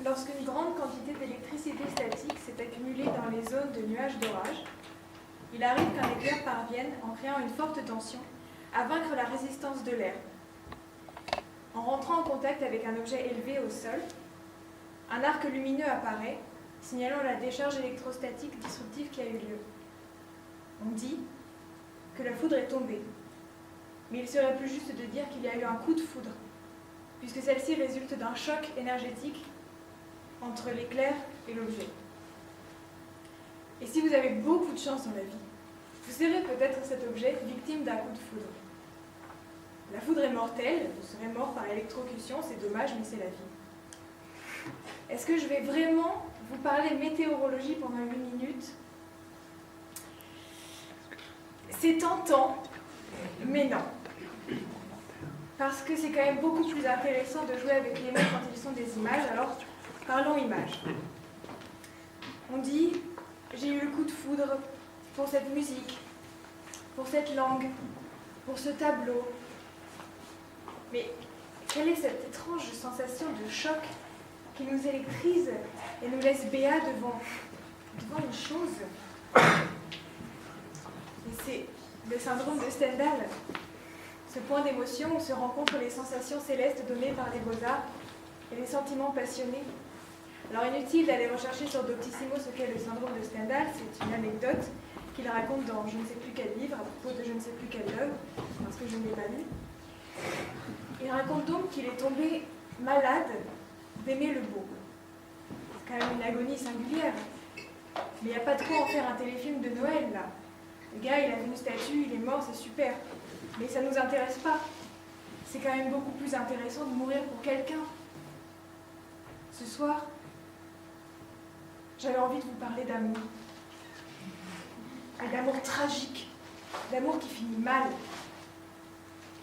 Lorsqu'une grande quantité d'électricité statique s'est accumulée dans les zones de nuages d'orage, il arrive qu'un éclair parvienne, en créant une forte tension, à vaincre la résistance de l'air. En rentrant en contact avec un objet élevé au sol, un arc lumineux apparaît, signalant la décharge électrostatique disruptive qui a eu lieu. On dit que la foudre est tombée, mais il serait plus juste de dire qu'il y a eu un coup de foudre, puisque celle-ci résulte d'un choc énergétique entre l'éclair et l'objet. Et si vous avez beaucoup de chance dans la vie, vous serez peut-être cet objet victime d'un coup de foudre. La foudre est mortelle, vous serez mort par électrocution, c'est dommage, mais c'est la vie. Est-ce que je vais vraiment vous parler météorologie pendant 8 minutes? C'est tentant, mais non. Parce que c'est quand même beaucoup plus intéressant de jouer avec les mots quand ils sont des images, alors parlons images. On dit, j'ai eu le coup de foudre pour cette musique, pour cette langue, pour ce tableau. Mais quelle est cette étrange sensation de choc qui nous électrise et nous laisse béats devant une chose? Et c'est le syndrome de Stendhal, ce point d'émotion où se rencontrent les sensations célestes données par les beaux-arts et les sentiments passionnés. Alors inutile d'aller rechercher sur Doctissimo ce qu'est le syndrome de Stendhal, c'est une anecdote qu'il raconte dans je ne sais plus quel livre, à propos de je ne sais plus quelle œuvre, parce que je ne l'ai pas lu. Il raconte donc qu'il est tombé malade d'aimer le beau. C'est quand même une agonie singulière. Mais il n'y a pas de quoi en faire un téléfilm de Noël, là. Le gars, il a vu une statue, il est mort, c'est super. Mais ça ne nous intéresse pas. C'est quand même beaucoup plus intéressant de mourir pour quelqu'un. Ce soir, j'avais envie de vous parler d'amour. Mais d'amour tragique, d'amour qui finit mal.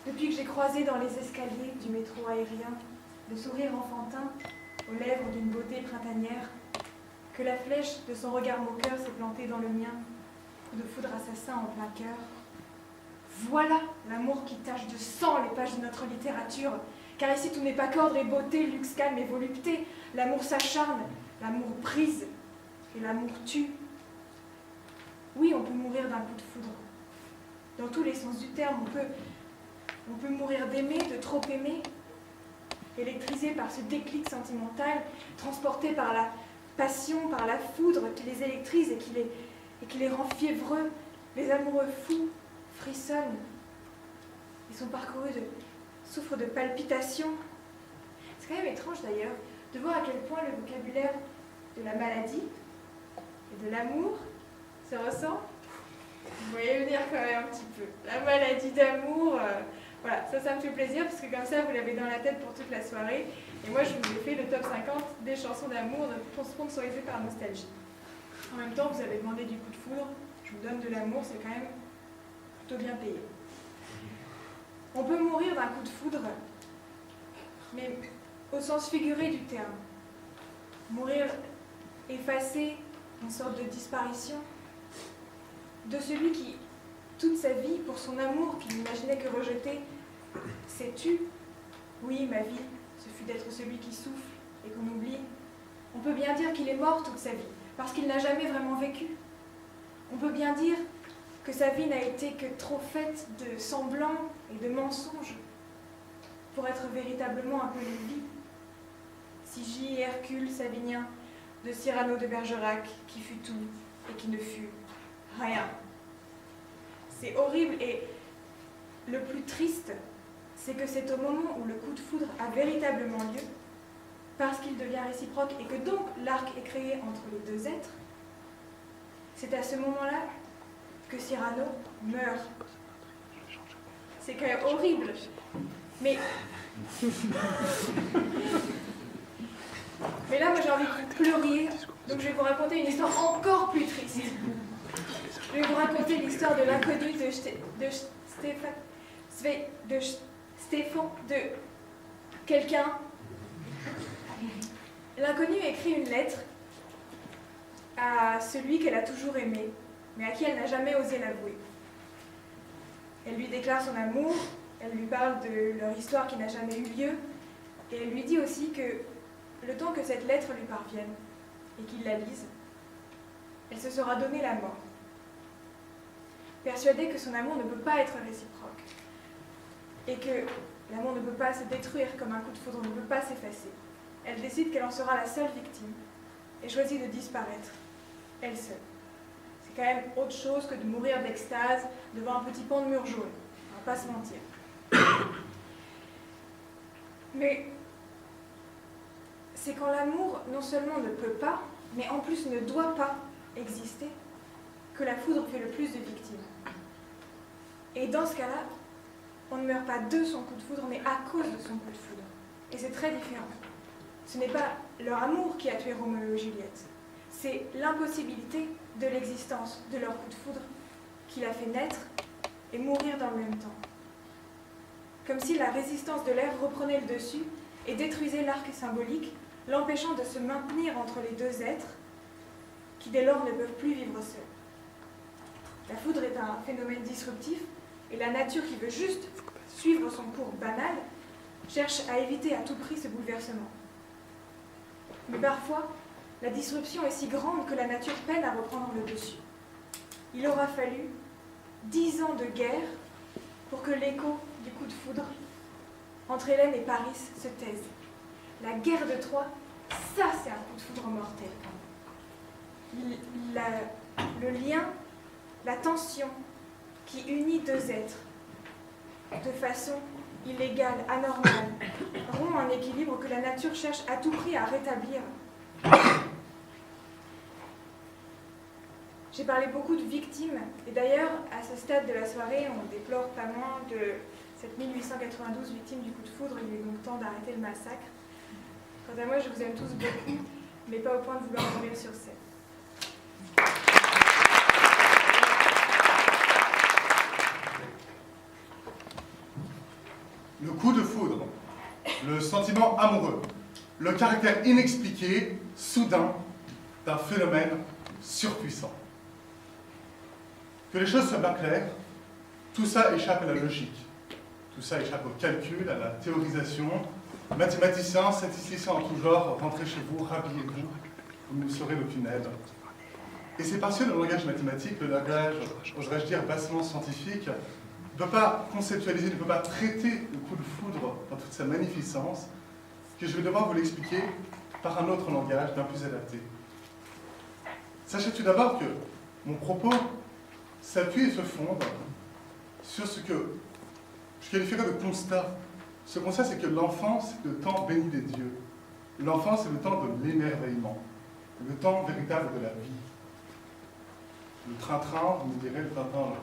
Depuis que j'ai croisé dans les escaliers du métro aérien le sourire enfantin aux lèvres d'une beauté printanière, que la flèche de son regard moqueur s'est plantée dans le mien, coup de foudre assassin en plein cœur. Voilà l'amour qui tache de sang les pages de notre littérature, car ici tout n'est pas qu'ordre et beauté, luxe, calme et volupté. L'amour s'acharne, l'amour brise et l'amour tue. Oui, on peut mourir d'un coup de foudre. Dans tous les sens du terme, on peut mourir d'aimer, de trop aimer, électrisé par ce déclic sentimental, transporté par la passion, par la foudre qui les électrise et qui les rend fiévreux. Les amoureux fous frissonnent. Ils sont souffrent de palpitations. C'est quand même étrange d'ailleurs de voir à quel point le vocabulaire de la maladie et de l'amour se ressent. Vous voyez venir quand même un petit peu. La maladie d'amour, voilà, ça me fait plaisir parce que comme ça vous l'avez dans la tête pour toute la soirée. Et moi je vous ai fait le top 50 des chansons d'amour sponsorisées par Nostalgie. En même temps, vous avez demandé du coup de foudre, je vous donne de l'amour, c'est quand même plutôt bien payé. On peut mourir d'un coup de foudre, mais au sens figuré du terme. Mourir effacé, une sorte de disparition, de celui qui, toute sa vie, pour son amour qu'il n'imaginait que rejeter, s'est tu. Oui, ma vie, ce fut d'être celui qui souffle et qu'on oublie. On peut bien dire qu'il est mort toute sa vie, parce qu'il n'a jamais vraiment vécu. On peut bien dire que sa vie n'a été que trop faite de semblants et de mensonges pour être véritablement appelée vie. Sigy, Hercule, Savinien, de Cyrano de Bergerac, qui fut tout et qui ne fut rien. C'est horrible et le plus triste, c'est que c'est au moment où le coup de foudre a véritablement lieu, parce qu'il devient réciproque et que donc l'arc est créé entre les deux êtres, c'est à ce moment-là que Cyrano meurt. C'est quand même horrible, mais là, moi j'ai envie que vous pleuriez, donc je vais vous raconter une histoire encore plus triste. Je vais vous raconter l'histoire de l'inconnu de quelqu'un. L'inconnu écrit une lettre à celui qu'elle a toujours aimé, mais à qui elle n'a jamais osé l'avouer. Elle lui déclare son amour, elle lui parle de leur histoire qui n'a jamais eu lieu, et elle lui dit aussi que le temps que cette lettre lui parvienne et qu'il la lise, elle se sera donné la mort. Persuadée que son amour ne peut pas être réciproque et que l'amour ne peut pas se détruire comme un coup de foudre ne peut pas s'effacer, elle décide qu'elle en sera la seule victime et choisit de disparaître, elle seule. C'est quand même autre chose que de mourir d'extase devant un petit pan de mur jaune, on va pas se mentir. Mais c'est quand l'amour non seulement ne peut pas, mais en plus ne doit pas exister, que la foudre fait le plus de victimes. Et dans ce cas-là, on ne meurt pas de son coup de foudre, mais à cause de son coup de foudre. Et c'est très différent. Ce n'est pas leur amour qui a tué Roméo et Juliette, c'est l'impossibilité de l'existence de leur coup de foudre qui l'a fait naître et mourir dans le même temps. Comme si la résistance de l'air reprenait le dessus et détruisait l'arc symbolique, l'empêchant de se maintenir entre les deux êtres qui dès lors ne peuvent plus vivre seuls. La foudre est un phénomène disruptif et la nature qui veut juste suivre son cours banal cherche à éviter à tout prix ce bouleversement. Mais parfois, la disruption est si grande que la nature peine à reprendre le dessus. Il aura fallu 10 ans de guerre pour que l'écho du coup de foudre entre Hélène et Paris se taise. La guerre de Troie, ça c'est un coup de foudre mortel. Le lien, la tension qui unit deux êtres de façon illégale, anormale, rompt un équilibre que la nature cherche à tout prix à rétablir. J'ai parlé beaucoup de victimes, et d'ailleurs, à ce stade de la soirée, on déplore pas moins de 7892 victimes du coup de foudre. Il est donc temps d'arrêter le massacre. Quant à moi, je vous aime tous beaucoup, mais pas au point de vouloir mourir sur scène. Le coup de foudre, le sentiment amoureux, le caractère inexpliqué, soudain, d'un phénomène surpuissant. Que les choses soient bien claires, tout ça échappe à la logique, tout ça échappe au calcul, à la théorisation. Mathématiciens, statisticiens en tout genre, rentrez chez vous, rhabillez-vous, vous ne serez aucune aide. Et c'est parce que le langage mathématique, le langage, oserais-je dire, bassement scientifique, ne peut pas conceptualiser, ne peut pas traiter le coup de foudre dans toute sa magnificence, que je vais devoir vous l'expliquer par un autre langage, bien plus adapté. Sachez tout d'abord que mon propos s'appuie et se fonde sur ce que je qualifierais de constat. Ce constat, c'est que l'enfance, c'est le temps béni des dieux. L'enfance, c'est le temps de l'émerveillement, le temps véritable de la vie. Le train-train, vous me direz, le train-train,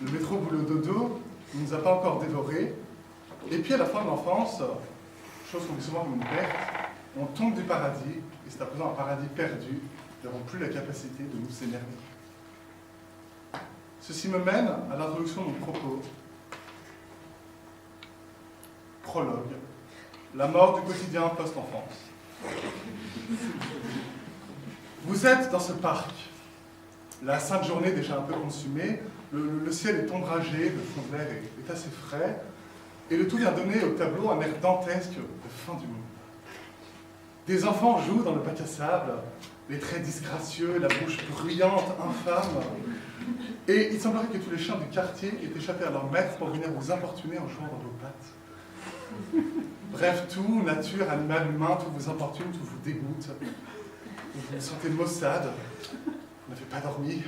le métro boulot dodo, ne nous a pas encore dévorés. Et puis à la fin de l'enfance, chose qu'on dit souvent comme une perte, on tombe du paradis, et c'est à présent un paradis perdu, nous n'avons plus la capacité de nous s'énerver. Ceci me mène à l'introduction de mon propos. Prologue. La mort du quotidien post-enfance. Vous êtes dans ce parc. La sainte journée déjà un peu consumée, le ciel est ombragé, le fond vert est assez frais, et le tout vient donner au tableau un air dantesque de fin du monde. Des enfants jouent dans le bac à sable, les traits disgracieux, la bouche bruyante, infâme, et il semblerait que tous les chiens du quartier aient échappé à leur maître pour venir vous importuner en jouant dans vos pattes. Bref, tout, nature, animal, humain, tout vous importune, tout vous dégoûte. Vous vous sentez maussade, vous n'avez pas dormi.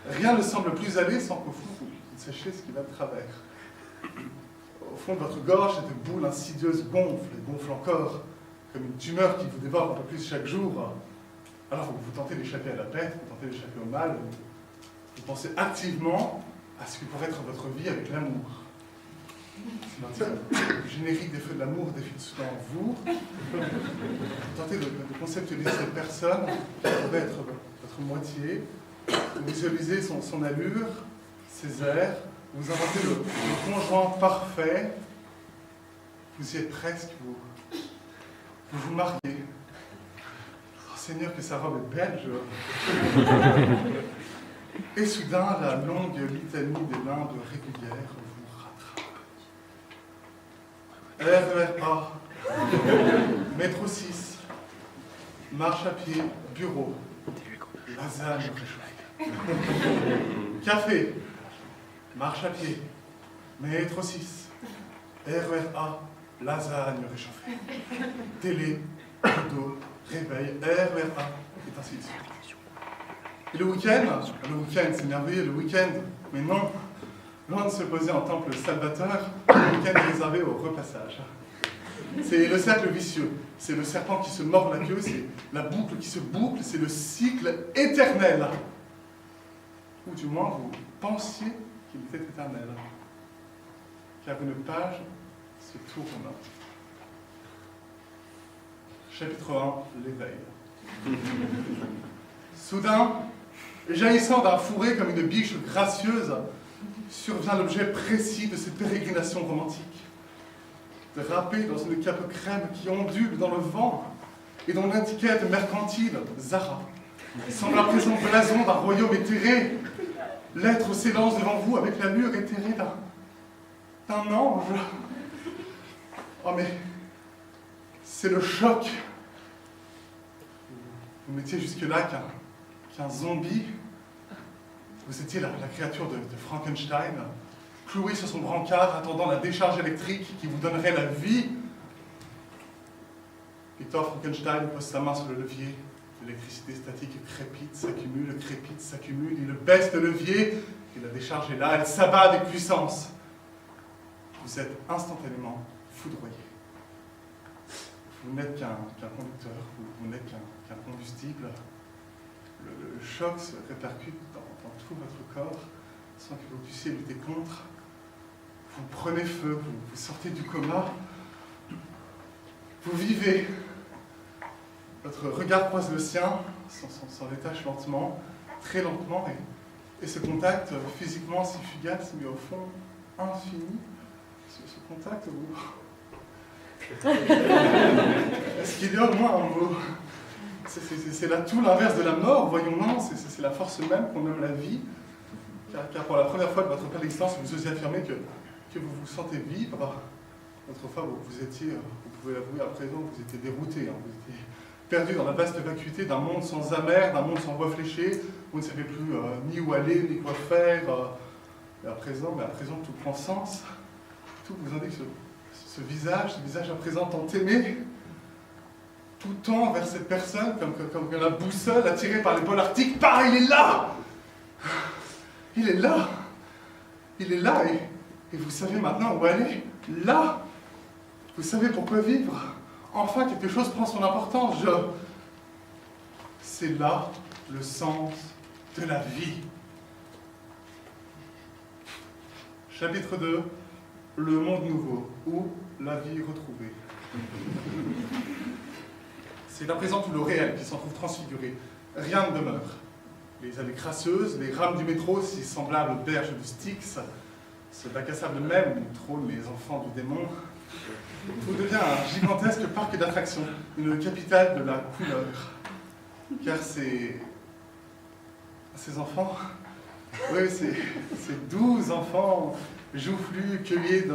Rien ne semble plus aller sans qu'au fond, vous sachiez ce qui va de travers. Au fond de votre gorge, cette boule insidieuse gonfle et gonfle encore, comme une tumeur qui vous dévore un peu plus chaque jour. Alors vous tentez d'échapper à la bête, vous tentez d'échapper au mal, vous pensez activement à ce que pourrait être votre vie avec l'amour. Le générique des feux de l'amour défile soudain en vous. Vous tentez de conceptualiser cette personne qui pourrait être votre moitié. Vous visualisez son allure, ses airs. Vous inventez le conjoint parfait. Vous y êtes presque. Vous vous mariez. Oh Seigneur, que sa robe est belle. Et soudain, la longue litanie des limbes régulières vous rattrape. RERA, Métro 6, marche à pied, bureau, lasagne réchauffée. Café, marche à pied, métro 6, RER-A, lasagne réchauffée. Télé, dodo, réveil, RER-A, et ainsi de suite. Et le week-end, c'est merveilleux, le week-end, mais non, loin de se poser en temple salvateur, le week-end est réservé au repassage. C'est le cercle vicieux, c'est le serpent qui se mord la queue, c'est la boucle qui se boucle, c'est le cycle éternel. Ou du moins, vous pensiez qu'il était éternel. Car une page se tourne. Chapitre 1, l'éveil. Soudain, jaillissant d'un fourré comme une biche gracieuse, survient l'objet précis de cette pérégrination romantique. Drapé dans une cape crème qui ondule dans le vent et dont l'étiquette mercantile, Zara, semble à présent blason d'un royaume éthéré, l'être s'élance devant vous avec l'allure éthérée d'un ange. Oh mais, c'est le choc. Vous n'étiez jusque-là qu'un zombie. Vous étiez la créature de Frankenstein, cloué sur son brancard, attendant la décharge électrique qui vous donnerait la vie. Victor Frankenstein pose sa main sur le levier. L'électricité statique crépite, s'accumule, il baisse le levier, et la décharge est là, elle s'abat avec puissance. Vous êtes instantanément foudroyé. Vous n'êtes qu'un conducteur, vous n'êtes qu'un combustible. Le choc se répercute dans tout votre corps, sans que vous puissiez lutter contre. Vous prenez feu, vous sortez du coma, vous vivez. Votre regard croise le sien, s'en détache lentement, très lentement, et ce contact physiquement si fugace, mais au fond infini, ce contact vous... Est-ce qu'il y a au moins un mot? C'est là tout l'inverse de la mort, voyons-nous, c'est la force même qu'on nomme la vie, car pour la première fois de votre belle existence, vous osez affirmer que vous vous sentez vivre. Autrefois, vous étiez, vous pouvez l'avouer à présent, vous étiez dérouté, vous étiez perdu dans la vaste vacuité d'un monde sans amère, d'un monde sans voie fléchée, vous ne savez plus ni où aller, ni quoi faire. Mais à présent, tout prend sens. Tout vous indique ce visage à présent tant aimé, tout tend vers cette personne, comme la boussole attirée par les pôles arctiques. Il est là! Il est là! Il est là, et vous savez maintenant où aller. Là! Vous savez pourquoi vivre. Enfin, quelque chose prend son importance. C'est là le sens de la vie. Chapitre 2, le monde nouveau, ou la vie retrouvée. C'est à présent tout le réel qui s'en trouve transfiguré. Rien ne demeure. Les allées crasseuses, les rames du métro, si semblables aux berges de Styx, ce bac à sable même où trônent les enfants du démon, tout devient un gigantesque parc d'attractions, une capitale de la couleur. Car ces enfants, oui, ces 12 enfants joufflus, cueillis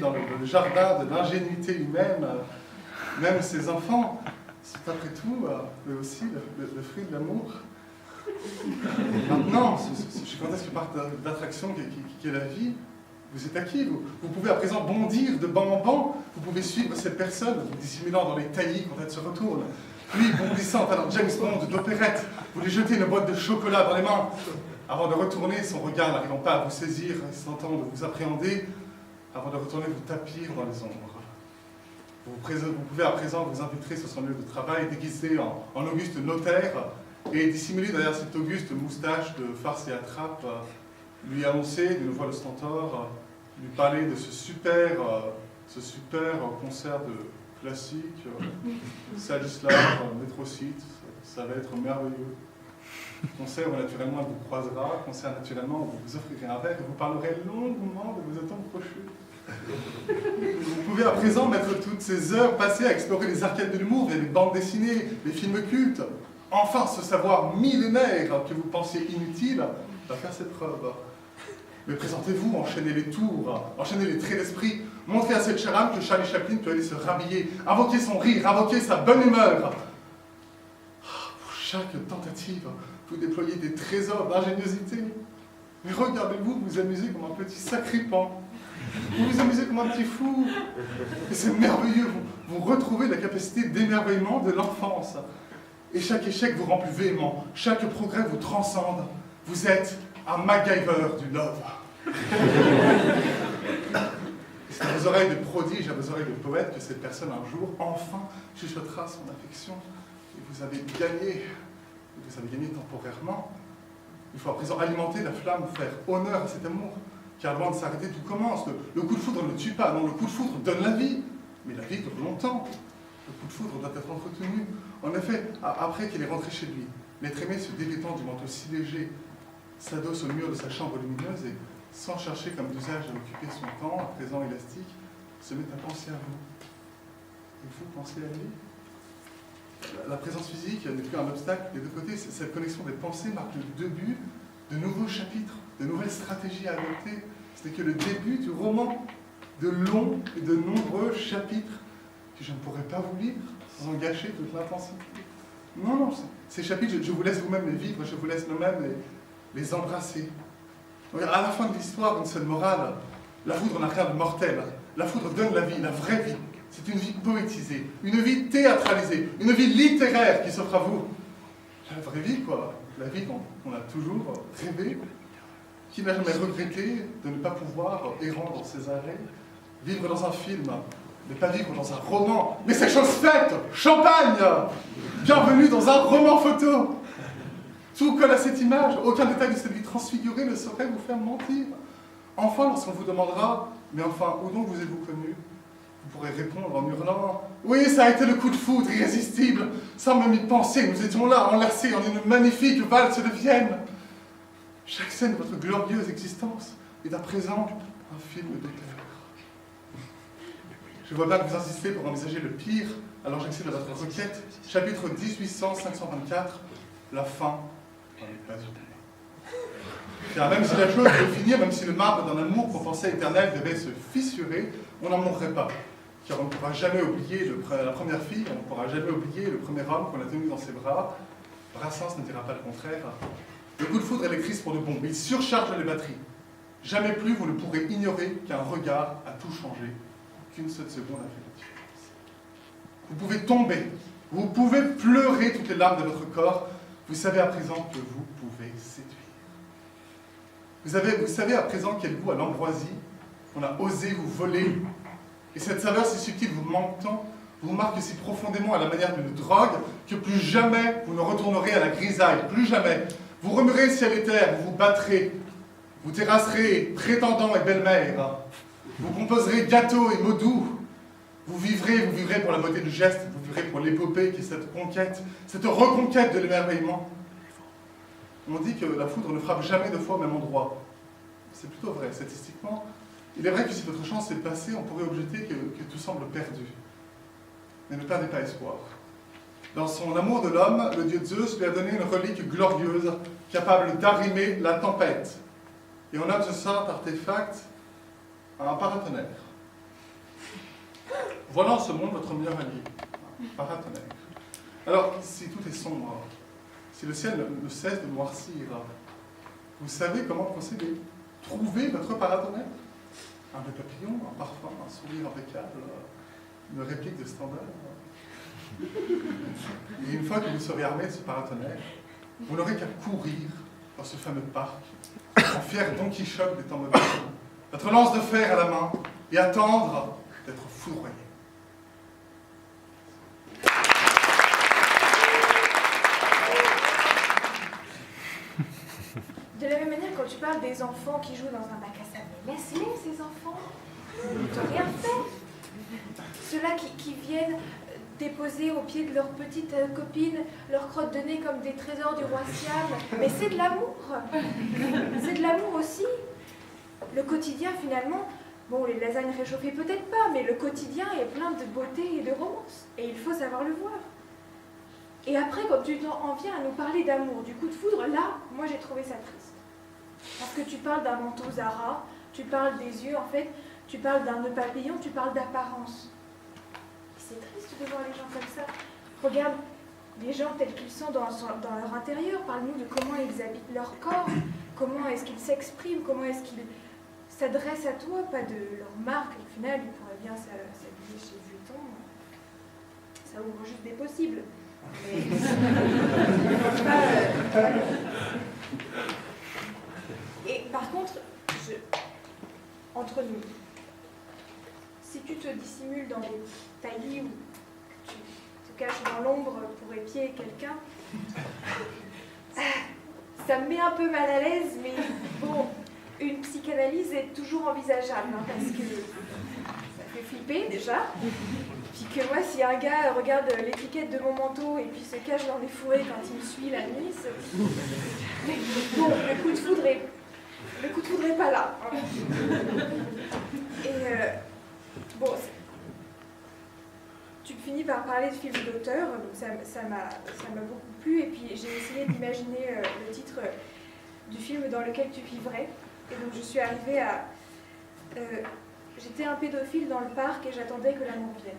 dans le jardin de l'ingénuité humaine, même ces enfants sont après tout, eux aussi, le fruit de l'amour. Maintenant, ce gigantesque parc d'attractions qui est la vie, vous êtes acquis, vous pouvez à présent bondir de banc en banc, vous pouvez suivre cette personne, vous dissimulant dans les taillis quand elle se retourne, puis bondissant à la James Bond d'opérette, vous lui jetez une boîte de chocolat dans les mains, avant de retourner, son regard n'arrivant pas à vous saisir, sentant de vous appréhender, avant de retourner vous tapir dans les ombres. Vous pouvez à présent vous infiltrer sur son lieu de travail, déguisé en auguste notaire, et dissimuler derrière cette auguste moustache de farce et attrape, lui annoncer d'une voix de stentor, lui parler de ce super concert de classique, Salislav, Métrocite, ça va être merveilleux. Concert où naturellement elle vous croisera, concert naturellement où vous vous offrirez un verre et vous parlerez longuement de vos atomes crochus. Vous pouvez à présent mettre toutes ces heures passées à explorer les arcades de l'humour, les bandes dessinées, les films cultes. Enfin, ce savoir millénaire que vous pensiez inutile va faire ses preuves. Mais présentez-vous, enchaînez les tours, enchaînez les traits d'esprit, montrez à cette chère âme que Charlie Chaplin peut aller se rhabiller, invoquer son rire, invoquer sa bonne humeur. Pour chaque tentative, vous déployez des trésors d'ingéniosité. Mais regardez-vous, vous amusez comme un petit sacripant. Vous vous amusez comme un petit fou. Et c'est merveilleux, vous retrouvez la capacité d'émerveillement de l'enfance. Et chaque échec vous rend plus véhément, chaque progrès vous transcende. Vous êtes un MacGyver du love. C'est à vos oreilles de prodige, à vos oreilles de poète que cette personne un jour, enfin, chuchotera son affection. Et vous avez gagné temporairement. Il faut à présent alimenter la flamme, faire honneur à cet amour, car loin de s'arrêter, tout commence. Le coup de foudre ne tue pas, non, le coup de foudre donne la vie, mais la vie dure longtemps. Le coup de foudre doit être entretenu. En effet, après qu'il est rentré chez lui, l'être aimé se dévêtant du manteau si léger, s'adosse au mur de sa chambre lumineuse et, sans chercher comme d'usage à occuper son temps, à présent élastique, se met à penser à vous. Et vous pensez à lui? La présence physique n'est plus un obstacle des deux côtés. Cette connexion des pensées marque le début de nouveaux chapitres, de nouvelles stratégies à adopter. Ce n'est que le début du roman, de longs et de nombreux chapitres que je ne pourrais pas vous lire sans en gâcher toute l'intensité. Non, ces chapitres, je vous laisse vous-même les vivre, je vous laisse moi-même les embrasser. À la fin de l'histoire, une seule morale, la foudre n'a rien de mortel. La foudre donne la vie, la vraie vie. C'est une vie poétisée, une vie théâtralisée, une vie littéraire qui s'offre à vous. La vraie vie, quoi. La vie dont on a toujours rêvé, qui n'a jamais regretté de ne pas pouvoir, errant dans ses arrêts, vivre dans un film, ne pas vivre dans un roman. Mais c'est chose faite! Champagne! Bienvenue dans un roman photo! Tout colle à cette image. Aucun détail de cette vie transfigurée ne saurait vous faire mentir. Enfin, lorsqu'on vous demandera, mais enfin, où donc vous êtes-vous connu? Vous pourrez répondre en hurlant « Oui, ça a été le coup de foudre irrésistible. Sans même y penser, nous étions là, enlacés en une magnifique valse de Vienne. Chaque scène de votre glorieuse existence est à présent un film de cœur. Je vois bien que vous insistez pour envisager le pire, alors j'accède à votre requête. Chapitre 1800-524, la fin dans les pas oubliés. Car même si la chose devait finir, même si le marbre d'un amour qu'on pensait éternel devait se fissurer, on n'en mourrait pas. Car on ne pourra jamais oublier la première fille, on ne pourra jamais oublier le premier homme qu'on a tenu dans ses bras. Brassens ne dira pas le contraire. Le coup de foudre électrise pour de bon, il surcharge les batteries. Jamais plus vous ne pourrez ignorer qu'un regard a tout changé, qu'une seule seconde a fait la différence. Vous pouvez tomber, vous pouvez pleurer toutes les larmes de votre corps, vous savez à présent que vous pouvez séduire. Vous savez à présent quel goût à l'ambroisie on a osé vous voler. Et cette saveur si subtile vous manque tant, vous marque si profondément à la manière d'une drogue, que plus jamais vous ne retournerez à la grisaille, plus jamais. Vous remuerez ciel et terre, vous vous battrez, vous terrasserez prétendants et belle-mère, vous composerez gâteaux et mots doux, vous vivrez pour la beauté du geste, vous vivrez pour l'épopée qui est cette conquête, cette reconquête de l'émerveillement. On dit que la foudre ne frappe jamais deux fois au même endroit. C'est plutôt vrai, statistiquement. Il est vrai que si votre chance est passée, on pourrait objecter que tout semble perdu. Mais ne perdez pas espoir. Dans son amour de l'homme, le dieu Zeus lui a donné une relique glorieuse, capable d'arrimer la tempête. Et on note ce sort artefact à un paratonnerre. Voilà en ce monde votre meilleur allié, un paratonnerre. Alors, si tout est sombre, si le ciel ne cesse de noircir, vous savez comment procéder. Trouvez votre paratonnerre. Un beau papillon, un parfum, un sourire impeccable, une réplique de standard. Et une fois que vous serez armé de ce paratonnerre, vous n'aurez qu'à courir dans ce fameux parc, en fier Don Quichotte des temps modernes, votre lance de fer à la main, et attendre d'être foudroyé. De la même manière, quand tu parles des enfants qui jouent dans un bac à sable, mais laisse-les, ces enfants. Ils n'ont rien fait. Ceux-là qui viennent déposer au pied de leur petite copine leur crotte de nez comme des trésors du roi Siam. Mais c'est de l'amour. C'est de l'amour aussi. Le quotidien, finalement, bon, les lasagnes réchauffées peut-être pas, mais le quotidien est plein de beauté et de romance. Et il faut savoir le voir. Et après, quand tu en viens à nous parler d'amour, du coup de foudre, là, moi j'ai trouvé ça triste. Parce que tu parles d'un manteau Zara, tu parles des yeux, en fait, tu parles d'un nœud papillon, tu parles d'apparence. C'est triste de voir les gens comme ça. Regarde les gens tels qu'ils sont dans leur intérieur. Parle-nous de comment ils habitent leur corps, comment est-ce qu'ils s'expriment, comment est-ce qu'ils s'adressent à toi, pas de leur marque. Au final, ils pourraient bien s'habiller chez Vuitton. Ça ouvre juste des possibles. Mais Et par contre, entre nous, si tu te dissimules dans des taillis ou que tu te caches dans l'ombre pour épier quelqu'un, ça me met un peu mal à l'aise, mais bon, une psychanalyse est toujours envisageable, hein, parce que ça fait flipper déjà. Puis que moi, si un gars regarde l'étiquette de mon manteau et puis se cache dans les fourrés quand il me suit la nuit, bon, le coup de foudre est pas là. Hein. Et bon, tu finis par parler de film d'auteur, donc ça m'a beaucoup plu, et puis j'ai essayé d'imaginer le titre du film dans lequel tu vivrais, et donc je suis arrivée à... J'étais un pédophile dans le parc et j'attendais que l'amour vienne.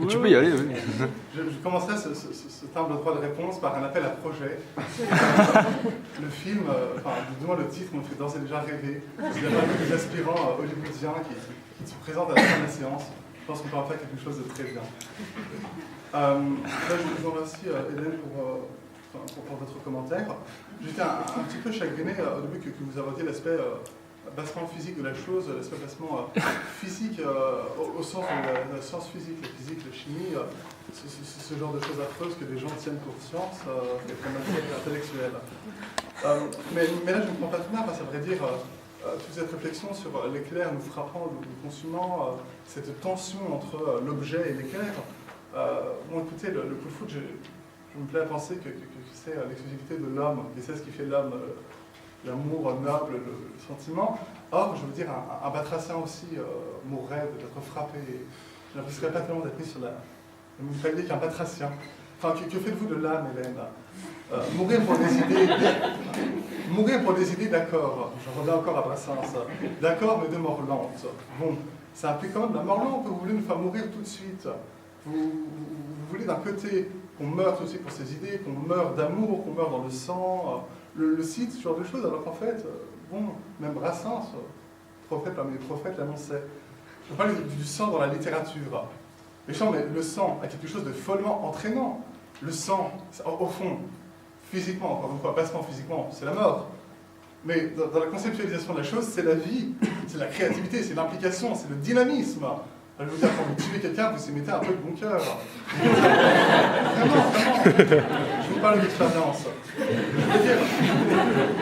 Tu peux y aller, oui. Je commencerai ce timbre de droit de réponse par un appel à projet. Le film, du moins le titre, me fait d'ores et déjà rêver. Il y a pas des aspirants hollywoodiens qui se présentent à la fin de la séance. Je pense qu'on peut en faire quelque chose de très bien. Là, je vous remercie, Hélène, pour votre commentaire. J'étais un petit peu chagriné au début que vous abordiez l'aspect bassement physique de la chose, l'aspect bassement physique au sens de la science physique, la physique, la chimie, ce genre de choses affreuses que les gens tiennent pour science, comme intellectuelle. Mais là, je ne comprends pas tout bien, parce qu'à vrai dire, toute cette réflexion sur l'éclair nous frappant, nous consumant, cette tension entre l'objet et l'éclair. Bon, écoutez, le coup de foot, je me plais à penser que c'est l'exclusivité de l'homme, et c'est ce qui fait l'homme. L'amour noble, le sentiment. Or, je veux dire, un batracien aussi mourrait d'être frappé. Je n'apprécierais pas tellement d'être mis sur le même palier qu'un batracien. Enfin, que faites-vous de l'âme, Hélène? Mourir pour des idées, d'accord. Je reviens encore à Brassens. D'accord, mais de mort lente. Bon, ça implique quand même la mort lente. Vous voulez nous faire mourir tout de suite. Vous voulez d'un côté qu'on meure aussi pour ses idées, qu'on meure d'amour, qu'on meure dans le sang. Le site, ce genre de choses, alors qu'en fait, bon, même Brassens, prophète parmi les prophètes, l'annonçait. Je parle du sang dans la littérature. Mais le sang a quelque chose de follement entraînant. Le sang, au fond, physiquement, encore une fois, bassement physiquement, c'est la mort. Mais dans la conceptualisation de la chose, c'est la vie, c'est la créativité, c'est l'implication, c'est le dynamisme. Je veux dire, quand vous tuez quelqu'un, vous y mettez un peu de bon cœur. Vraiment. Je vous parle d'expérience. Je veux dire,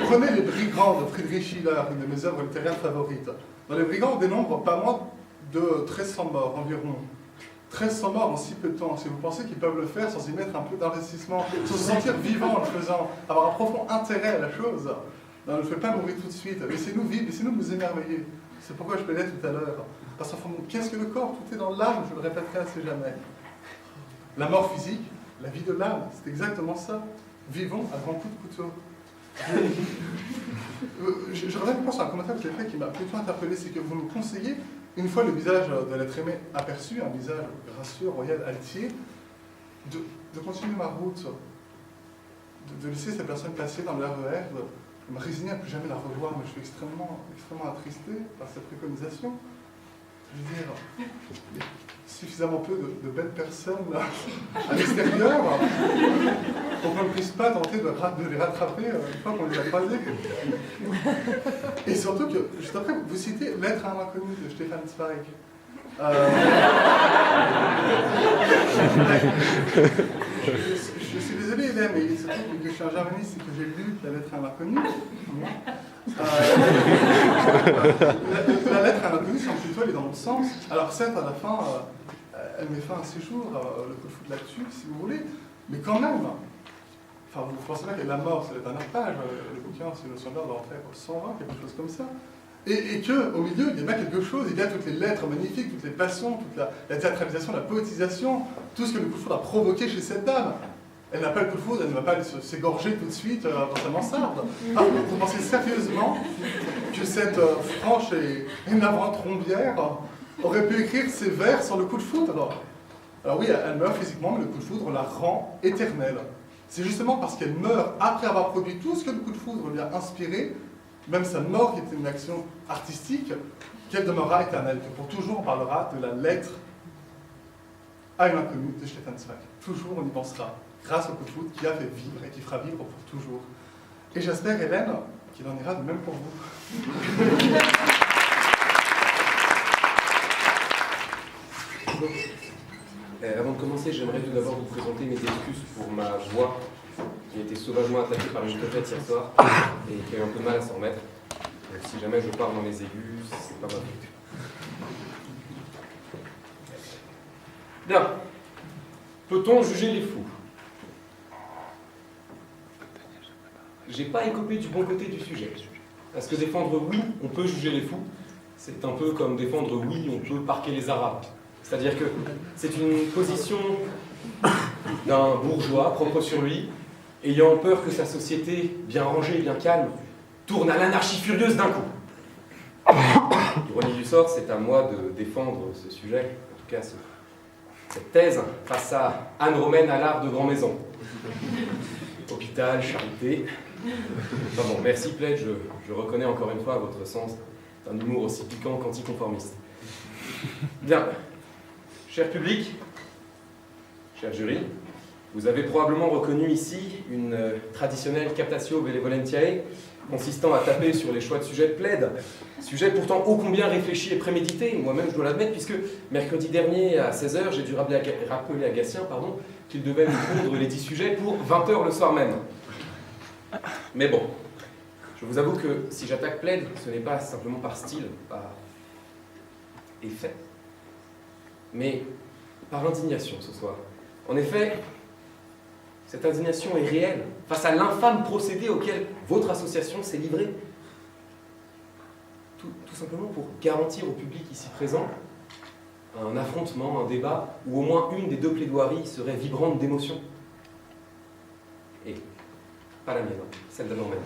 prenez Les Brigands de Friedrich Schiller, une de mes œuvres littéraires favorites. Dans Les Brigands, on dénombre pas moins de 1300 morts environ. 1300 morts en si peu de temps. Si vous pensez qu'ils peuvent le faire sans y mettre un peu d'investissement, sans se sentir vivant en le faisant, avoir un profond intérêt à la chose, ne le faites pas mourir tout de suite. Laissez-nous vivre, laissez-nous nous émerveiller. C'est pourquoi je plaidais tout à l'heure. Parce qu'en fond, qu'est-ce que le corps? Tout est dans l'âme, je le répéterai assez jamais. La mort physique, la vie de l'âme, c'est exactement ça. Vivons à grands coups de couteau. Je reviens sur un commentaire que vous avez fait qui m'a plutôt interpellé, c'est que vous nous conseillez, une fois le visage de l'être aimé aperçu, un visage gracieux, royal, altier, de continuer ma route, de laisser cette personne passer dans le RER, de me résigner à plus jamais la revoir, mais je suis extrêmement attristé par cette préconisation. Je veux dire, il y a suffisamment peu de belles personnes à l'extérieur pour qu'on ne puisse pas tenter de les rattraper une fois qu'on les a croisés. Et surtout que, juste après, vous citez Lettre à un inconnu de Stefan Zweig. Je suis désolé, Hélène, mais il se trouve que je suis un germaniste et que j'ai lu La Lettre à un inconnu. La lettre à l'inconnu semble plutôt aller dans l'autre sens. Alors certes, à la fin, elle met fin à ses jours, le coup de foudre là-dessus, si vous voulez, Mais quand même, enfin, vous pensez pas que la mort, c'est la dernière page, le bouquin, c'est le sondeur doit en faire 120, quelque chose comme ça. Et qu'au milieu, il y a bien quelque chose, il y a toutes les lettres magnifiques, toutes les passions, toute la théâtralisation, la poétisation, tout ce que le coup de foudre a provoqué chez cette dame. Elle n'a pas le coup de foudre, elle ne va pas aller s'égorger tout de suite dans sa mansarde. Ah, vous pensez sérieusement que cette franche et navrante trombière aurait pu écrire ces vers sans le coup de foudre? Alors oui, elle meurt physiquement, mais le coup de foudre la rend éternelle. C'est justement parce qu'elle meurt après avoir produit tout ce que le coup de foudre lui a inspiré, même sa mort qui était une action artistique, qu'elle demeurera éternelle, que pour toujours on parlera de la lettre à une inconnue de Stefan Zweig. Toujours on y pensera, grâce au coup de foudre qui a fait vivre et qui fera vivre pour toujours. Et j'espère, Hélène, qu'il en ira de même pour vous. Avant de commencer, j'aimerais tout d'abord vous présenter mes excuses pour ma voix, qui a été sauvagement attaquée par une tempête hier soir et qui a eu un peu de mal à s'en remettre. Donc, si jamais je parle dans les aigus, c'est pas ma faute. Bien. Peut-on juger les fous? J'ai pas écopé du bon côté du sujet. Parce que défendre oui, on peut juger les fous, c'est un peu comme défendre oui, on peut parquer les Arabes. C'est-à-dire que c'est une position d'un bourgeois propre sur lui, ayant peur que sa société, bien rangée, bien calme, tourne à l'anarchie furieuse d'un coup. L'ironie du sort, c'est à moi de défendre ce sujet, en tout cas cette thèse, face à Anne Romaine à l'art de grand maison. Hôpital, charité. Enfin bon, merci Pledge, je reconnais encore une fois votre sens d'un humour aussi piquant qu'anticonformiste. Bien. Cher public, cher jury, vous avez probablement reconnu ici une traditionnelle captatio benevolentiae consistant à taper sur les choix de sujets de plaide, sujet pourtant ô combien réfléchi et prémédité, moi-même je dois l'admettre, puisque mercredi dernier à 16h, j'ai dû rappeler à Gatien qu'il devait nous pondre les 10 sujets pour 20h le soir même. Mais bon, je vous avoue que si j'attaque plaide, ce n'est pas simplement par style, par effet, mais par indignation ce soir. En effet, cette indignation est réelle face à l'infâme procédé auquel votre association s'est livrée. Tout simplement pour garantir au public ici présent un affrontement, un débat, où au moins une des deux plaidoiries serait vibrante d'émotion. Et pas la mienne, celle d'Anne Romaine.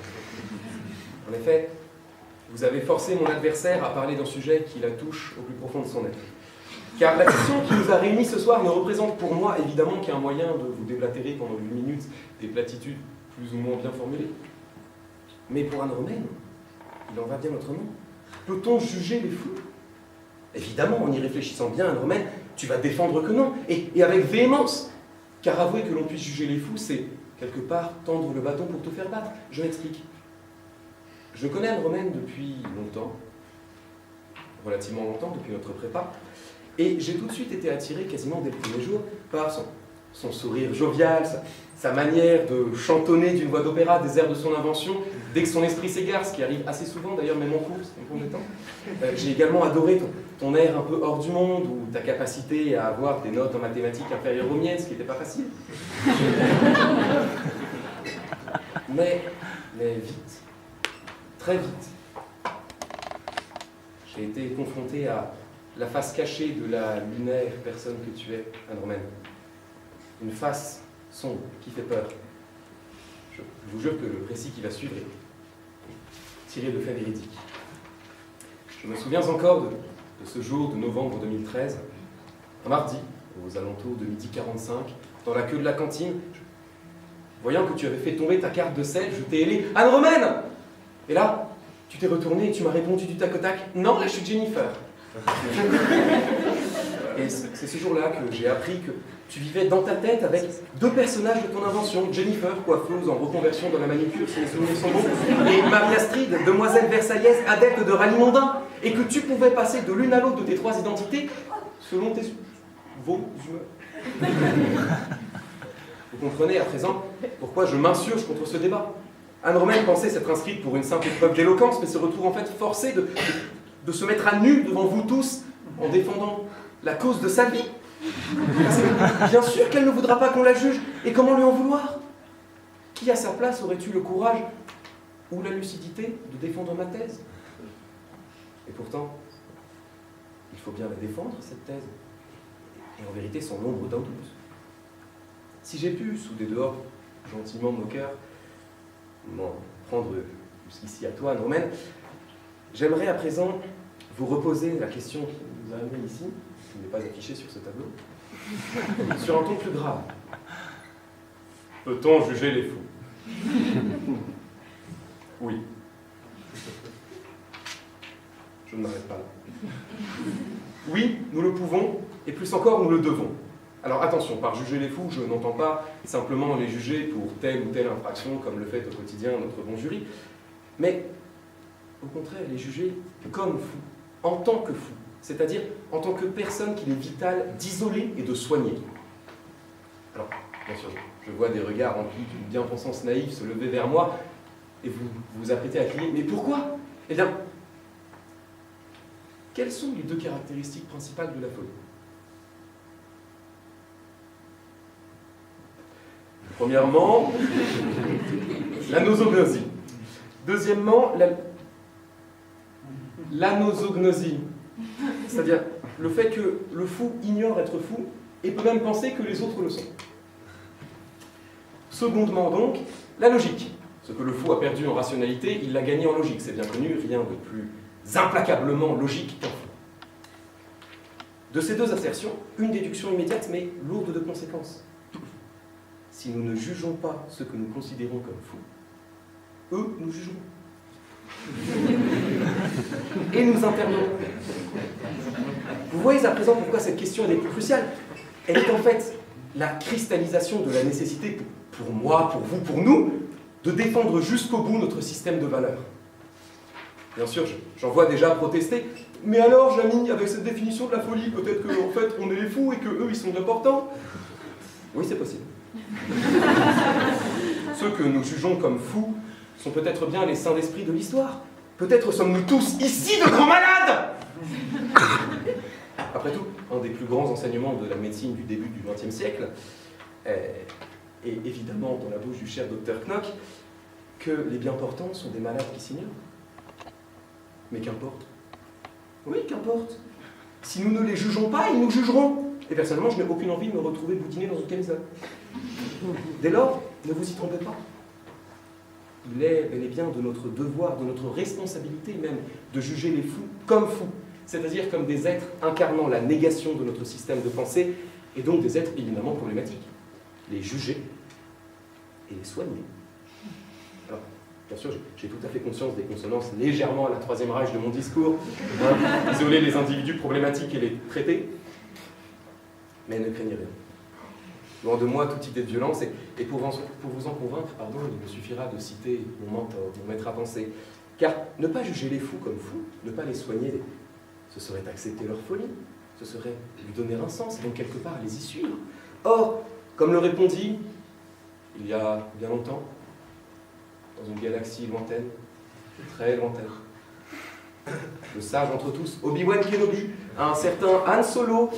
En effet, vous avez forcé mon adversaire à parler d'un sujet qui la touche au plus profond de son être. Car la question qui nous a réunis ce soir ne représente pour moi évidemment qu'un moyen de vous déblatérer pendant 8 minutes des platitudes plus ou moins bien formulées. Mais pour Anne Romaine, il en va bien autrement. Peut-on juger les fous? Évidemment, en y réfléchissant bien, Anne Romaine, tu vas défendre que non, et avec véhémence. Car avouer que l'on puisse juger les fous, c'est quelque part tendre le bâton pour te faire battre. Je m'explique. Je connais Anne Romaine depuis longtemps, relativement longtemps, depuis notre prépa, et j'ai tout de suite été attiré, quasiment dès le premier jour, par son sourire jovial, sa manière de chantonner d'une voix d'opéra des airs de son invention, dès que son esprit s'égare, ce qui arrive assez souvent, d'ailleurs même en cours, c'est un bon temps. J'ai également adoré ton air un peu hors du monde, ou ta capacité à avoir des notes en mathématiques inférieures aux miennes, ce qui n'était pas facile. Mais vite, très vite, j'ai été confronté à la face cachée de la lunaire personne que tu es, Anne Romaine. Une face sombre qui fait peur. Je vous jure que le récit qui va suivre est tiré de faits véridiques. Je me souviens encore de ce jour de novembre 2013, un mardi, aux alentours de 12h45, dans la queue de la cantine. Voyant que tu avais fait tomber ta carte de sel, je t'ai hélé « Anne Romaine !» Et là, tu t'es retourné et tu m'as répondu du tac au tac « Non, là je suis Jennifer !» Et c'est ce jour-là que j'ai appris que tu vivais dans ta tête avec deux personnages de ton invention, Jennifer, coiffeuse en reconversion dans la manicure, si mes souvenirs sont bons, et Marie Astrid, demoiselle versaillaise, adepte de rallye mondain, et que tu pouvais passer de l'une à l'autre de tes trois identités selon vos humeurs. Vous comprenez à présent pourquoi je m'insurge contre ce débat. Anne Romaine pensait s'être inscrite pour une simple épreuve d'éloquence, mais se retrouve en fait forcée de se mettre à nu devant vous tous en défendant la cause de sa vie, Bien sûr qu'elle ne voudra pas qu'on la juge, et comment lui en vouloir? Qui à sa place aurait eu le courage ou la lucidité de défendre ma thèse? Et pourtant, il faut bien la défendre, cette thèse. Et en vérité, sans l'ombre d'un doute. Si j'ai pu, sous des dehors gentiment moqueurs, m'en prendre jusqu'ici à toi, Norman, j'aimerais à présent vous reposer la question qui nous a amenés ici, qui n'est pas affichée sur ce tableau, sur un ton plus grave. Peut-on juger les fous? Oui. Je ne m'arrête pas là. Oui, nous le pouvons, et plus encore, nous le devons. Alors attention, par juger les fous, je n'entends pas simplement les juger pour telle ou telle infraction, comme le fait au quotidien notre bon jury, mais au contraire, les juger comme fous, en tant que fous, c'est-à-dire en tant que personne qu'il est vital d'isoler et de soigner. Alors, bien sûr, je vois des regards remplis d'une bien-pensance naïve se lever vers moi, et vous vous apprêtez à crier, mais pourquoi? Eh bien, quelles sont les deux caractéristiques principales de la folie? Premièrement, la nosognosie. Deuxièmement, l'anosognosie. C'est-à-dire le fait que le fou ignore être fou et peut même penser que les autres le sont. Secondement donc, la logique. Ce que le fou a perdu en rationalité, il l'a gagné en logique. C'est bien connu, rien de plus implacablement logique qu'un fou. De ces deux assertions, une déduction immédiate mais lourde de conséquences. Si nous ne jugeons pas ceux que nous considérons comme fous, eux nous jugeront. Et nous internerons. Vous voyez à présent pourquoi cette question est plus cruciale. Elle est en fait la cristallisation de la nécessité pour moi, pour vous, pour nous, de défendre jusqu'au bout notre système de valeurs. Bien sûr, j'en vois déjà protester. Mais alors, Jamy, avec cette définition de la folie, peut-être qu'en fait, on est les fous et qu'eux, ils sont importants. Oui, c'est possible. Ceux que nous jugeons comme fous sont peut-être bien les saints d'esprit de l'histoire. Peut-être sommes-nous tous ici de grands malades. Après tout, un des plus grands enseignements de la médecine du début du XXe siècle est évidemment dans la bouche du cher docteur Knock que les bien portants sont des malades qui s'ignorent. Mais qu'importe. Oui, qu'importe. Si nous ne les jugeons pas, ils nous jugeront. Et personnellement, je n'ai aucune envie de me retrouver boutiné dans une camisole. Dès lors, ne vous y trompez pas. Il est bel et bien de notre devoir, de notre responsabilité même, de juger les fous comme fous, c'est-à-dire comme des êtres incarnant la négation de notre système de pensée, et donc des êtres éminemment problématiques. Les juger et les soigner. Alors, bien sûr, j'ai tout à fait conscience des consonances légèrement à la troisième rage de mon discours, isoler les individus problématiques et les traiter, mais ne craignez rien. Loin de moi toute idée de violence, et pour vous en convaincre, pardon, il me suffira de citer mon mentor, mon maître à penser. Car ne pas juger les fous comme fous, ne pas les soigner, ce serait accepter leur folie, ce serait lui donner un sens, et donc quelque part les y suivre. Or, comme le répondit, il y a bien longtemps, dans une galaxie lointaine, très lointaine, le sage entre tous, Obi-Wan Kenobi, un certain Han Solo,